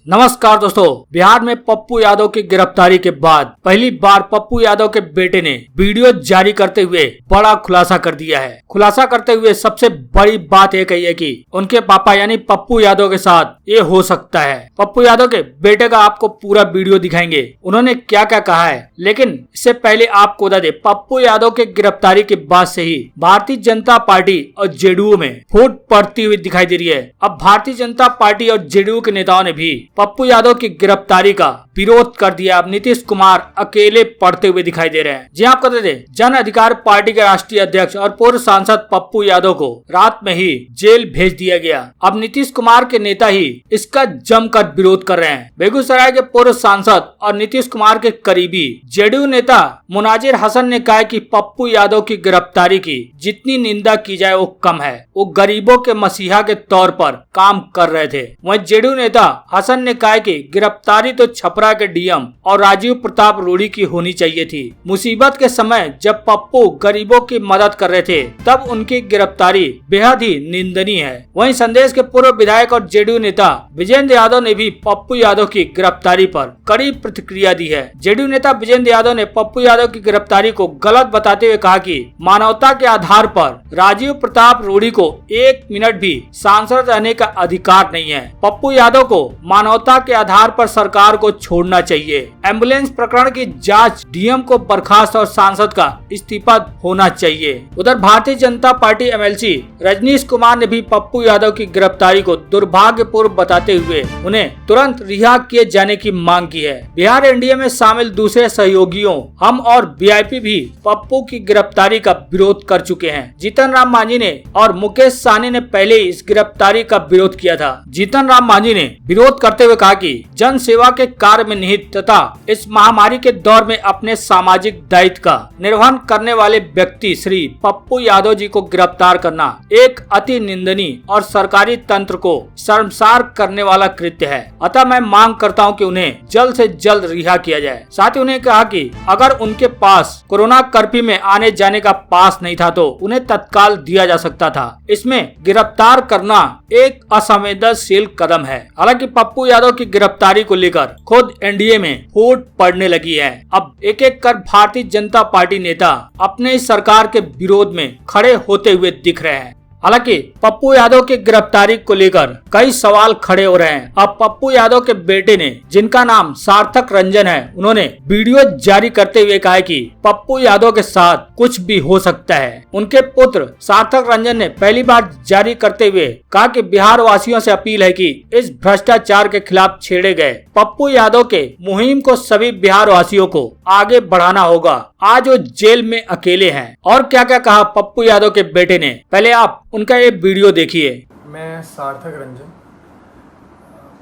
नमस्कार दोस्तों, बिहार में पप्पू यादव की गिरफ्तारी के बाद पहली बार पप्पू यादव के बेटे ने वीडियो जारी करते हुए बड़ा खुलासा कर दिया है। खुलासा करते हुए सबसे बड़ी बात ये कही है कि उनके पापा यानी पप्पू यादव के साथ ये हो सकता है। पप्पू यादव के बेटे का आपको पूरा वीडियो दिखाएंगे, उन्होंने क्या क्या कहा है। लेकिन इससे पहले आपको बता दें, पप्पू यादव के गिरफ्तारी के बाद से ही भारतीय जनता पार्टी और जेडीयू में फूट पड़ती हुई दिखाई दे रही है। अब भारतीय जनता पार्टी और जेडीयू के नेताओं ने भी पप्पू यादव की गिरफ्तारी का विरोध कर दिया। अब नीतीश कुमार अकेले पड़ते हुए दिखाई दे रहे हैं। जी आप कहते थे, जन अधिकार पार्टी के राष्ट्रीय अध्यक्ष और पूर्व सांसद पप्पू यादव को रात में ही जेल भेज दिया गया। अब नीतीश कुमार के नेता ही इसका जमकर विरोध कर रहे हैं। बेगूसराय के पूर्व सांसद और नीतीश कुमार के करीबी जेडीयू नेता मुनाजिर हसन ने कहा कि पप्पू यादव की गिरफ्तारी की जितनी निंदा की जाए वो कम है। वो गरीबों के मसीहा के तौर पर काम कर रहे थे। वहीं जेडीयू नेता हसन ने कहा कि गिरफ्तारी तो छपरा के डीएम और राजीव प्रताप रूडी की होनी चाहिए थी। मुसीबत के समय जब पप्पू गरीबों की मदद कर रहे थे तब उनकी गिरफ्तारी बेहद ही निंदनीय है। वहीं संदेश के पूर्व विधायक और जेडीयू नेता विजेंद्र यादव ने भी पप्पू यादव की गिरफ्तारी पर कड़ी प्रतिक्रिया दी है। जेडीयू नेता विजेंद्र यादव ने पप्पू यादव की गिरफ्तारी को गलत बताते हुए कहा कि मानवता के आधार पर राजीव प्रताप रूडी को 1 मिनट भी सांसद रहने का अधिकार नहीं है। पप्पू यादव को मानवता के आधार पर सरकार को छोड़ना चाहिए। एम्बुलेंस प्रकरण की जांच डीएम को बर्खास्त और सांसद का इस्तीफा होना चाहिए। उधर भारतीय जनता पार्टी एमएलसी रजनीश कुमार ने भी पप्पू यादव की गिरफ्तारी को दुर्भाग्यपूर्ण बताते हुए उन्हें तुरंत रिहा किए जाने की मांग की है। बिहार एनडीए में शामिल दूसरे सहयोगियों हम और वीआईपी भी पप्पू की गिरफ्तारी का विरोध कर चुके हैं। जीतन राम मांझी ने और मुकेश सहनी ने पहले इस गिरफ्तारी का विरोध किया था। जीतन राम मांझी ने विरोध करते हुए कहा कि जन सेवा के कार्य में निहित तथा इस महामारी के दौर में अपने सामाजिक दायित्व का निर्वहन करने वाले व्यक्ति श्री पप्पू यादव जी को गिरफ्तार करना एक अति निंदनीय और सरकारी तंत्र को शर्मसार करने वाला कृत्य है। अतः मैं मांग करता हूं कि उन्हें जल्द से जल्द रिहा किया जाए। साथ ही उन्हें कहा कि अगर उनके पास कोरोना कर्फ्यू में आने जाने का पास नहीं था तो उन्हें तत्काल दिया जा सकता था। इसमें गिरफ्तार करना एक असंवेदनशील कदम है। हालांकि पप्पू यादव की गिरफ्तारी को लेकर खुद एनडीए में फूट पड़ने लगी है। अब एक एक कर भारतीय जनता पार्टी नेता अपने सरकार के विरोध में खड़े होते हुए दिख रहे हैं। हालांकि पप्पू यादव की गिरफ्तारी को लेकर कई सवाल खड़े हो रहे हैं। अब पप्पू यादव के बेटे ने, जिनका नाम सार्थक रंजन है, उन्होंने वीडियो जारी करते हुए कहा कि पप्पू यादव के साथ कुछ भी हो सकता है। उनके पुत्र सार्थक रंजन ने पहली बार जारी करते हुए कहा कि बिहार वासियों से अपील है कि इस भ्रष्टाचार के खिलाफ छेड़े गए पप्पू यादव के मुहिम को सभी बिहार वासियों को आगे बढ़ाना होगा। आज वो जेल में अकेले हैं। और क्या क्या कहा पप्पू यादव के बेटे ने, पहले आप उनका ये वीडियो देखिए। मैं सार्थक रंजन,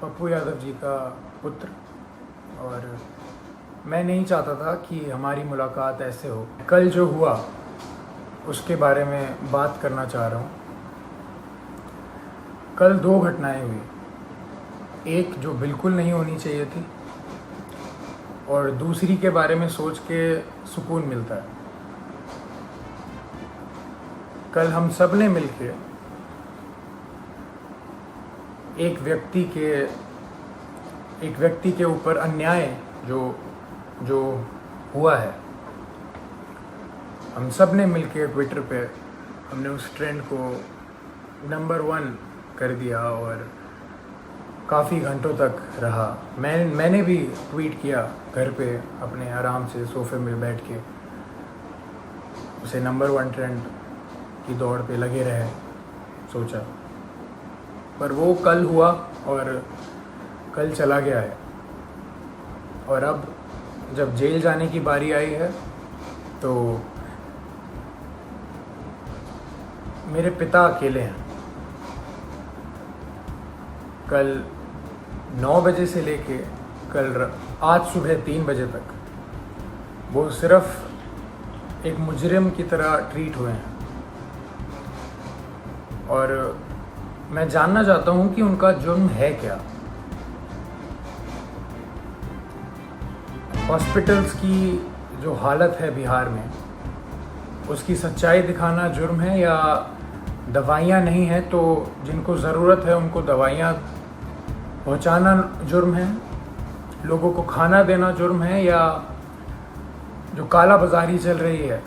पप्पू यादव जी का पुत्र, और मैं नहीं चाहता था कि हमारी मुलाकात ऐसे हो। कल जो हुआ उसके बारे में बात करना चाह रहा हूँ। कल 2 घटनाएं हुई, एक जो बिल्कुल नहीं होनी चाहिए थी और दूसरी के बारे में सोच के सुकून मिलता है। कल हम सब ने मिलकर एक व्यक्ति के ऊपर अन्याय जो हुआ है, हम सब ने मिलकर ट्विटर पे हमने उस ट्रेंड को नंबर 1 कर दिया और काफ़ी घंटों तक रहा। मैंने भी ट्वीट किया घर पे अपने आराम से सोफे में बैठ के, उसे नंबर 1 ट्रेंड की दौड़ पे लगे रहे सोचा। पर वो कल हुआ और कल चला गया है। और अब जब जेल जाने की बारी आई है तो मेरे पिता अकेले हैं। कल 9 बजे से लेके आज सुबह 3 बजे तक वो सिर्फ एक मुजरिम की तरह ट्रीट हुए हैं। और मैं जानना चाहता हूं कि उनका जुर्म है क्या। हॉस्पिटल्स की जो हालत है बिहार में, उसकी सच्चाई दिखाना जुर्म है या दवाइयाँ नहीं हैं तो जिनको ज़रूरत है उनको दवाइयाँ पहुंचाना जुर्म है, लोगों को खाना देना जुर्म है, या जो काला बाजारी चल रही है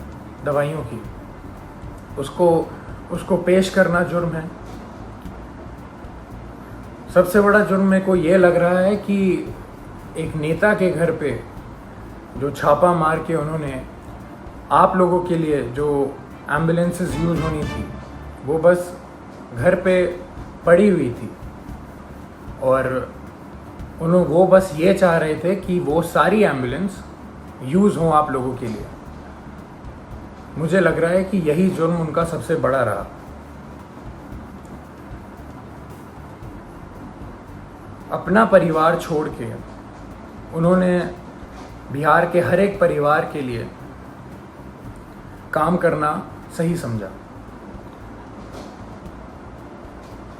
दवाइयों की उसको पेश करना जुर्म है। सबसे बड़ा जुर्म मेरे को ये लग रहा है कि एक नेता के घर पे जो छापा मार के उन्होंने आप लोगों के लिए जो एम्बुलेंसेस यूज़ होनी थी वो बस घर पे पड़ी हुई थी, और वो बस ये चाह रहे थे कि वो सारी एम्बुलेंस यूज़ हों आप लोगों के लिए। मुझे लग रहा है कि यही जुर्म उनका सबसे बड़ा रहा। अपना परिवार छोड़ के उन्होंने बिहार के हर एक परिवार के लिए काम करना सही समझा।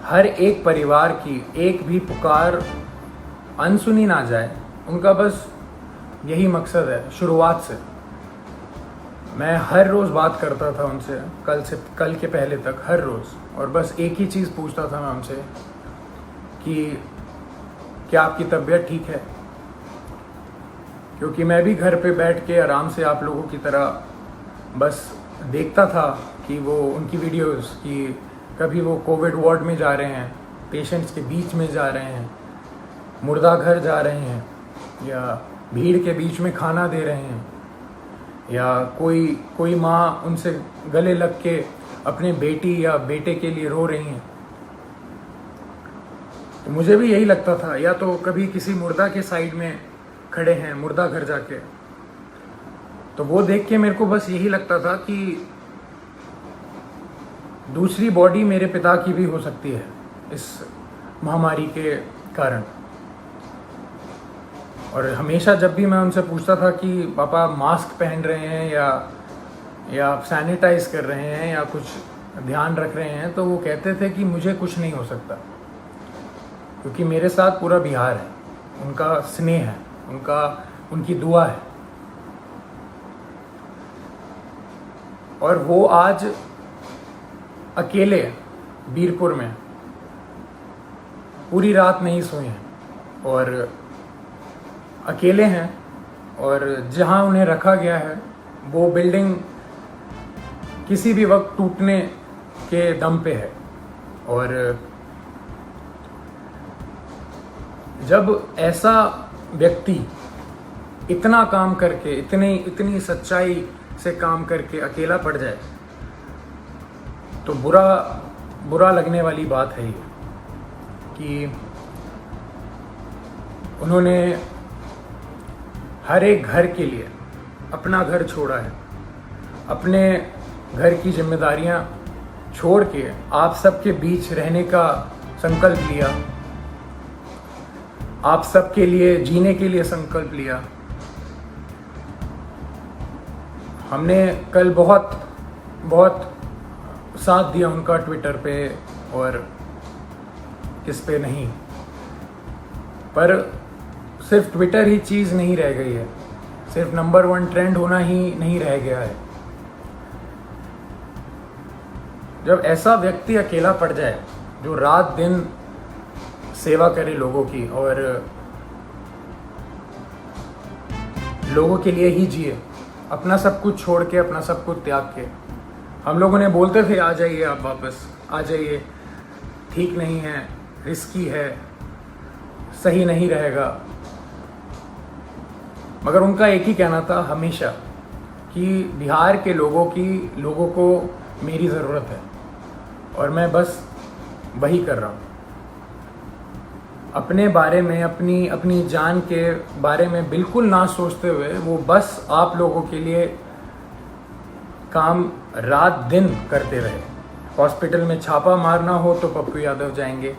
हर एक परिवार की एक भी पुकार अनसुनी ना जाए, उनका बस यही मकसद है। शुरुआत से मैं हर रोज़ बात करता था उनसे, कल के पहले तक हर रोज़, और बस एक ही चीज़ पूछता था मैं उनसे कि क्या आपकी तबीयत ठीक है, क्योंकि मैं भी घर पे बैठ के आराम से आप लोगों की तरह बस देखता था कि वो उनकी वीडियोस, कि कभी वो कोविड वार्ड में जा रहे हैं, पेशेंट्स के बीच में जा रहे हैं, मुर्दा घर जा रहे हैं, या भीड़ के बीच में खाना दे रहे हैं, या कोई माँ उनसे गले लग के अपने बेटी या बेटे के लिए रो रही हैं। तो मुझे भी यही लगता था, या तो कभी किसी मुर्दा के साइड में खड़े हैं मुर्दा घर जाके, तो वो देख के मेरे को बस यही लगता था कि दूसरी बॉडी मेरे पिता की भी हो सकती है इस महामारी के कारण। और हमेशा जब भी मैं उनसे पूछता था कि पापा मास्क पहन रहे हैं या सैनिटाइज कर रहे हैं या कुछ ध्यान रख रहे हैं, तो वो कहते थे कि मुझे कुछ नहीं हो सकता, क्योंकि मेरे साथ पूरा बिहार है, उनका स्नेह है, उनकी दुआ है। और वो आज अकेले बीरपुर में पूरी रात नहीं सोए हैं और अकेले हैं, और जहां उन्हें रखा गया है वो बिल्डिंग किसी भी वक्त टूटने के दम पे है। और जब ऐसा व्यक्ति इतना काम करके, इतनी सच्चाई से काम करके अकेला पड़ जाए, तो बुरा लगने वाली बात है ये कि उन्होंने हर एक घर के लिए अपना घर छोड़ा है, अपने घर की जिम्मेदारियां छोड़ के आप सबके बीच रहने का संकल्प लिया, आप सबके लिए जीने के लिए संकल्प लिया। हमने कल बहुत साथ दिया उनका ट्विटर पे और किस पे नहीं, पर सिर्फ ट्विटर ही चीज़ नहीं रह गई है, सिर्फ नंबर 1 ट्रेंड होना ही नहीं रह गया है। जब ऐसा व्यक्ति अकेला पड़ जाए जो रात दिन सेवा करे लोगों की और लोगों के लिए ही जिए, अपना सब कुछ छोड़ के, अपना सब कुछ त्याग के। हम लोगों ने बोलते थे आ जाइए, आप वापस आ जाइए, ठीक नहीं है, रिस्की है, सही नहीं रहेगा, मगर उनका एक ही कहना था हमेशा कि बिहार के लोगों को मेरी ज़रूरत है, और मैं बस वही कर रहा हूँ। अपने बारे में, अपनी जान के बारे में बिल्कुल ना सोचते हुए वो बस आप लोगों के लिए काम रात दिन करते रहे। हॉस्पिटल में छापा मारना हो तो पप्पू यादव जाएंगे,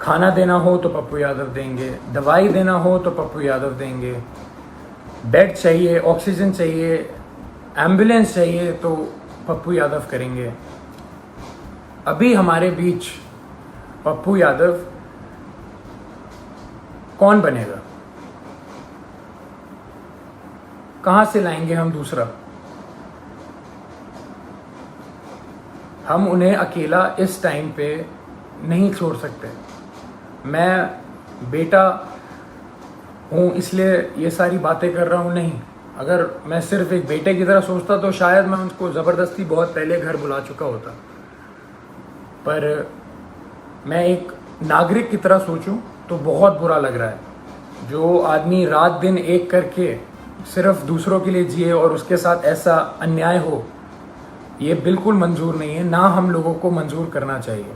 खाना देना हो तो पप्पू यादव देंगे, दवाई देना हो तो पप्पू यादव देंगे, बेड चाहिए, ऑक्सीजन चाहिए, एम्बुलेंस चाहिए तो पप्पू यादव करेंगे। अभी हमारे बीच पप्पू यादव कौन बनेगा? कहां से लाएंगे हम दूसरा? हम उन्हें अकेला इस टाइम पे नहीं छोड़ सकते। मैं बेटा हूँ इसलिए ये सारी बातें कर रहा हूँ, नहीं। अगर मैं सिर्फ एक बेटे की तरह सोचता तो शायद मैं उनको ज़बरदस्ती बहुत पहले घर बुला चुका होता, पर मैं एक नागरिक की तरह सोचूं तो बहुत बुरा लग रहा है। जो आदमी रात दिन एक करके सिर्फ दूसरों के लिए जिए और उसके साथ ऐसा अन्याय हो, ये बिल्कुल मंजूर नहीं है, ना हम लोगों को मंजूर करना चाहिए।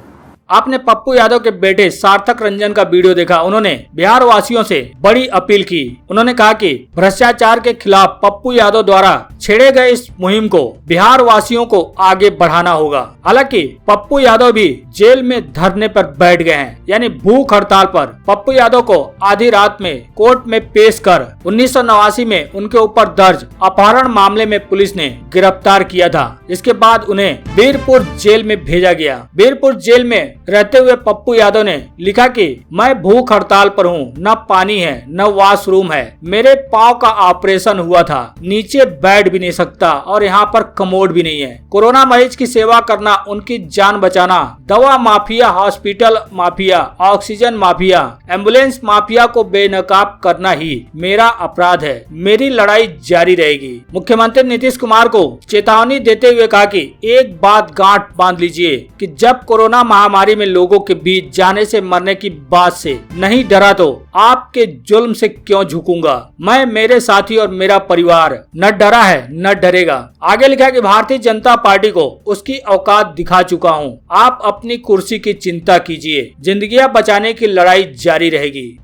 आपने पप्पू यादव के बेटे सार्थक रंजन का वीडियो देखा। उन्होंने बिहार वासियों से बड़ी अपील की। उन्होंने कहा कि भ्रष्टाचार के खिलाफ पप्पू यादव द्वारा छेड़े गए इस मुहिम को बिहार वासियों को आगे बढ़ाना होगा। हालांकि पप्पू यादव भी जेल में धरने पर बैठ गए हैं, यानी भूख हड़ताल पर। पप्पू यादव को आधी रात में कोर्ट में पेश कर 1989 में उनके ऊपर दर्ज अपहरण मामले में पुलिस ने गिरफ्तार किया था। इसके बाद उन्हें वीरपुर जेल में भेजा गया। वीरपुर जेल में रहते हुए पप्पू यादव ने लिखा कि मैं भूख हड़ताल पर हूँ, न पानी है न वॉशरूम है, मेरे पाँव का ऑपरेशन हुआ था, नीचे बैठ भी नहीं सकता और यहाँ पर कमोड भी नहीं है। कोरोना मरीज की सेवा करना, उनकी जान बचाना, दवा mafia, hospital mafia, oxygen mafia, ambulance mafia को बेनकाब करना ही मेरा अपराध है। मेरी लड़ाई जारी रहेगी। मुख्यमंत्री नीतीश कुमार को चेतावनी देते हुए कहा कि एक बात गांठ बांध लीजिए कि जब कोरोना महामारी में लोगों के बीच जाने से मरने की बात से नहीं डरा तो आपके जुल्म से क्यों झुकूंगा। मैं, मेरे साथी और मेरा परिवार न डरा है न डरेगा। आगे लिखा कि भारतीय जनता पार्टी को उसकी औकात दिखा चुका हूं। आप अपनी कुर्सी की चिंता कीजिए, जिंदगियां बचाने की लड़ाई जारी रहेगी।